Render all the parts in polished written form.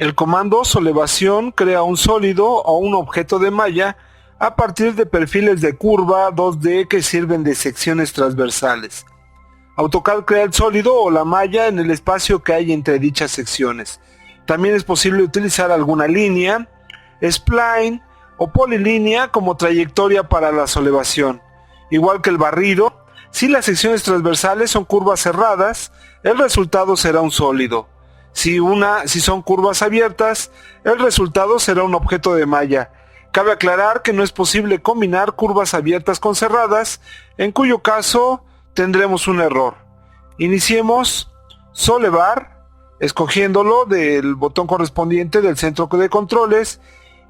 El comando solevación crea un sólido o un objeto de malla a partir de perfiles de curva 2D que sirven de secciones transversales. AutoCAD crea el sólido o la malla en el espacio que hay entre dichas secciones. También es posible utilizar alguna línea, spline o polilínea como trayectoria para la solevación. Igual que el barrido, si las secciones transversales son curvas cerradas, el resultado será un sólido. Si son curvas abiertas, el resultado será un objeto de malla. Cabe aclarar que no es posible combinar curvas abiertas con cerradas, en cuyo caso tendremos un error. Iniciemos Solevar, escogiéndolo del botón correspondiente del centro de controles,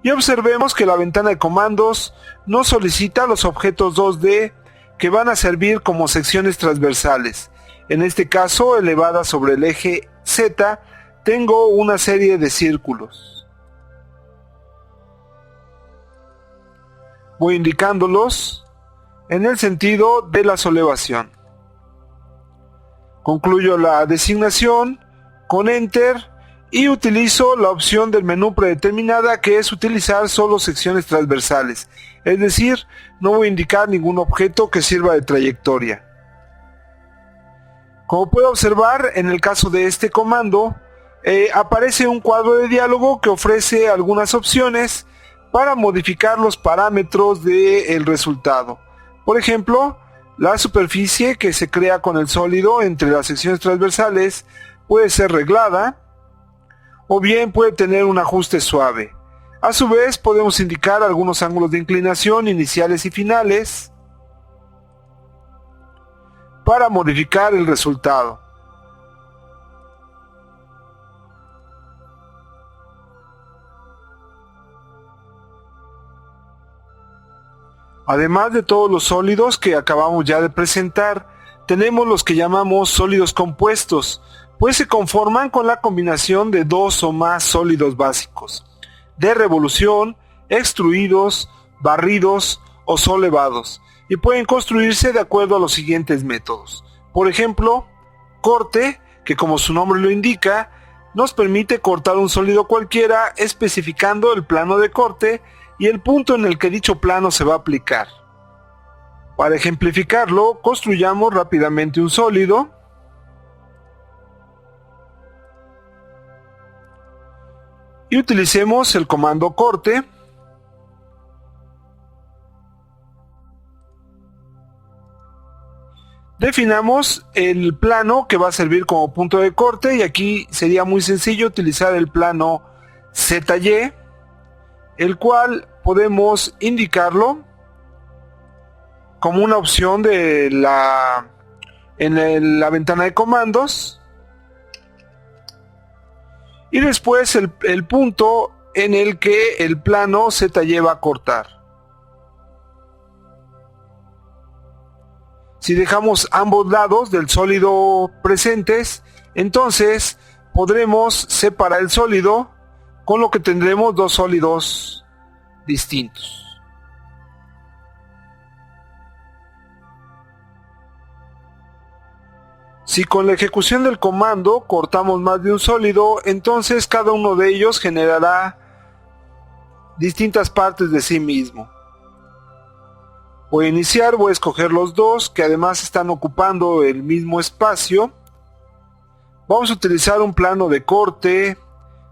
y observemos que la ventana de comandos nos solicita los objetos 2D que van a servir como secciones transversales. En este caso, elevadas sobre el eje Z, tengo una serie de círculos. Voy indicándolos en el sentido de la solevación. Concluyo la designación con Enter y utilizo la opción del menú predeterminada, que es utilizar solo secciones transversales. Es decir, no voy a indicar ningún objeto que sirva de trayectoria. Como puedo observar, en el caso de este comando, aparece un cuadro de diálogo que ofrece algunas opciones para modificar los parámetros del resultado. Por ejemplo, la superficie que se crea con el sólido entre las secciones transversales puede ser reglada o bien puede tener un ajuste suave. A su vez, podemos indicar algunos ángulos de inclinación iniciales y finales para modificar el resultado. Además de todos los sólidos que acabamos ya de presentar, tenemos los que llamamos sólidos compuestos, pues se conforman con la combinación de dos o más sólidos básicos, de revolución, extruidos, barridos o solevados, y pueden construirse de acuerdo a los siguientes métodos. Por ejemplo, corte, que como su nombre lo indica, nos permite cortar un sólido cualquiera especificando el plano de corte y el punto en el que dicho plano se va a aplicar. Para ejemplificarlo, construyamos rápidamente un sólido. Y utilicemos el comando corte. Definamos el plano que va a servir como punto de corte, y aquí sería muy sencillo utilizar el plano ZY, el cual podemos indicarlo como una opción en la ventana de comandos, y después el punto en el que el plano ZY va a cortar. Si dejamos ambos lados del sólido presentes, entonces podremos separar el sólido, con lo que tendremos dos sólidos distintos. Si con la ejecución del comando cortamos más de un sólido, entonces cada uno de ellos generará distintas partes de sí mismo. Voy a iniciar, voy a escoger los dos que además están ocupando el mismo espacio. Vamos a utilizar un plano de corte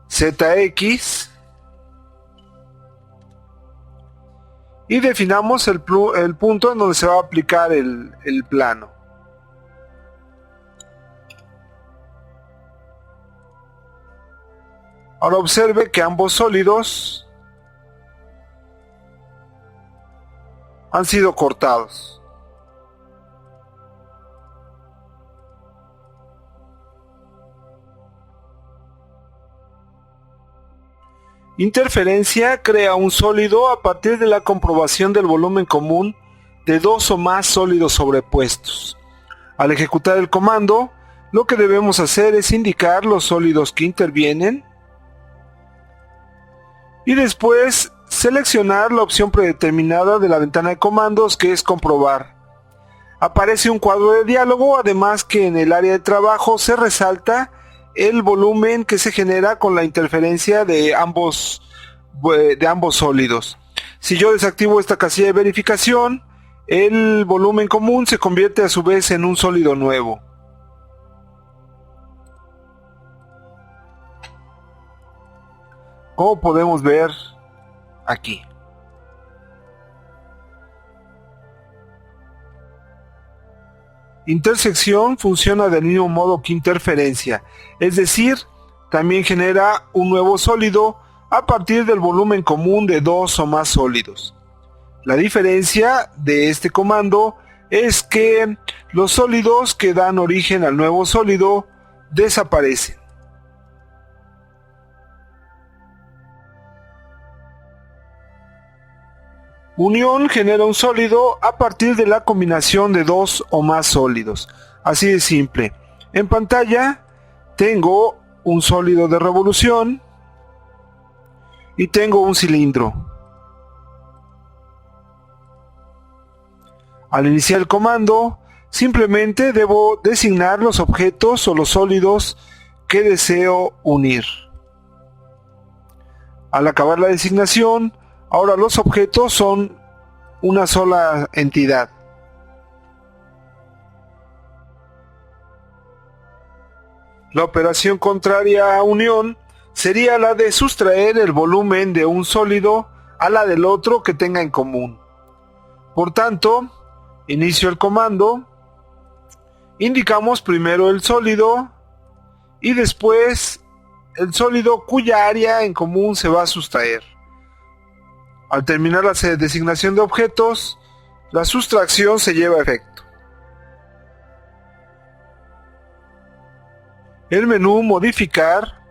ZX y definamos el punto en donde se va a aplicar el plano. Ahora observe que ambos sólidos han sido cortados. Interferencia crea un sólido a partir de la comprobación del volumen común de dos o más sólidos sobrepuestos. Al ejecutar el comando, lo que debemos hacer es indicar los sólidos que intervienen y después seleccionar la opción predeterminada de la ventana de comandos, que es comprobar. Aparece un cuadro de diálogo, además que en el área de trabajo se resalta el volumen que se genera con la interferencia de ambos sólidos. Si yo desactivo esta casilla de verificación, el volumen común se convierte a su vez en un sólido nuevo. Como podemos ver aquí. Intersección funciona del mismo modo que interferencia, es decir, también genera un nuevo sólido a partir del volumen común de dos o más sólidos. La diferencia de este comando es que los sólidos que dan origen al nuevo sólido desaparecen. Unión genera un sólido a partir de la combinación de dos o más sólidos. Así de simple. En pantalla tengo un sólido de revolución y tengo un cilindro. Al iniciar el comando, simplemente debo designar los objetos o los sólidos que deseo unir. Al acabar la designación, ahora los objetos son una sola entidad. La operación contraria a unión sería la de sustraer el volumen de un sólido a la del otro que tenga en común. Por tanto, inicio el comando, indicamos primero el sólido y después el sólido cuya área en común se va a sustraer. Al terminar la designación de objetos, la sustracción se lleva a efecto. El menú Modificar,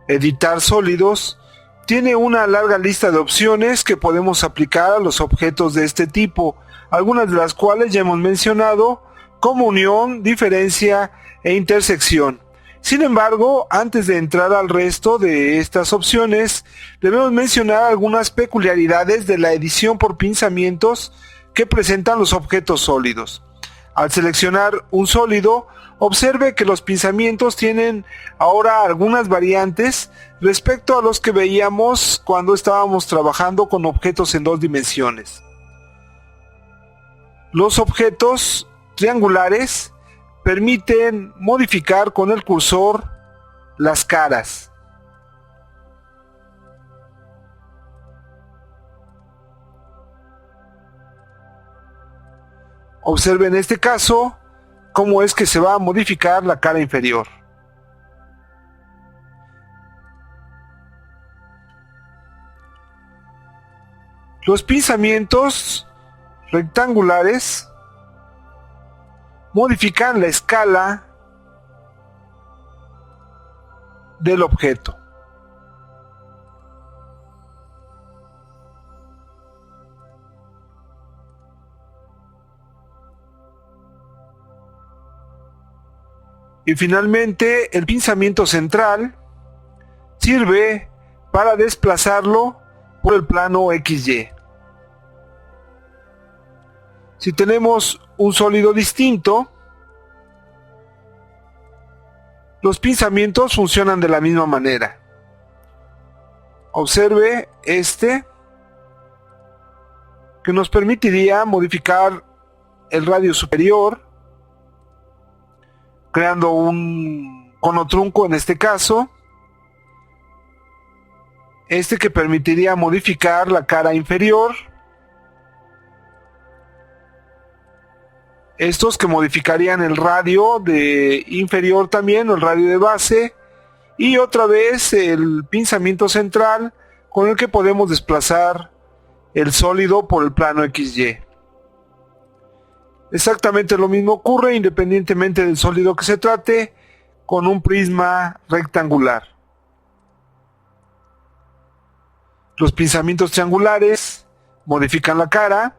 Editar sólidos, tiene una larga lista de opciones que podemos aplicar a los objetos de este tipo, algunas de las cuales ya hemos mencionado, como unión, diferencia e intersección. Sin embargo, antes de entrar al resto de estas opciones, debemos mencionar algunas peculiaridades de la edición por pinzamientos que presentan los objetos sólidos. Al seleccionar un sólido, observe que los pinzamientos tienen ahora algunas variantes respecto a los que veíamos cuando estábamos trabajando con objetos en dos dimensiones. Los objetos triangulares permiten modificar con el cursor las caras. Observe en este caso cómo es que se va a modificar la cara inferior. Los pinzamientos rectangulares modifican la escala del objeto. Y finalmente, el pinzamiento central sirve para desplazarlo por el plano XY. Si tenemos un sólido distinto, los pinzamientos funcionan de la misma manera. Observe este, que nos permitiría modificar el radio superior, creando un cono trunco en este caso. Este que permitiría modificar la cara inferior. Estos que modificarían el radio de inferior también, o el radio de base. Y otra vez el pinzamiento central con el que podemos desplazar el sólido por el plano XY. Exactamente lo mismo ocurre independientemente del sólido que se trate con un prisma rectangular. Los pinzamientos triangulares modifican la cara.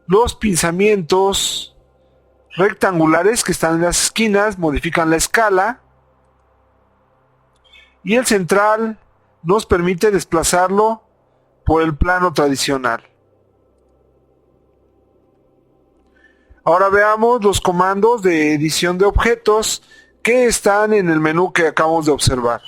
Los pinzamientos rectangulares que están en las esquinas modifican la escala. Y el central nos permite desplazarlo por el plano tradicional. Ahora veamos los comandos de edición de objetos que están en el menú que acabamos de observar.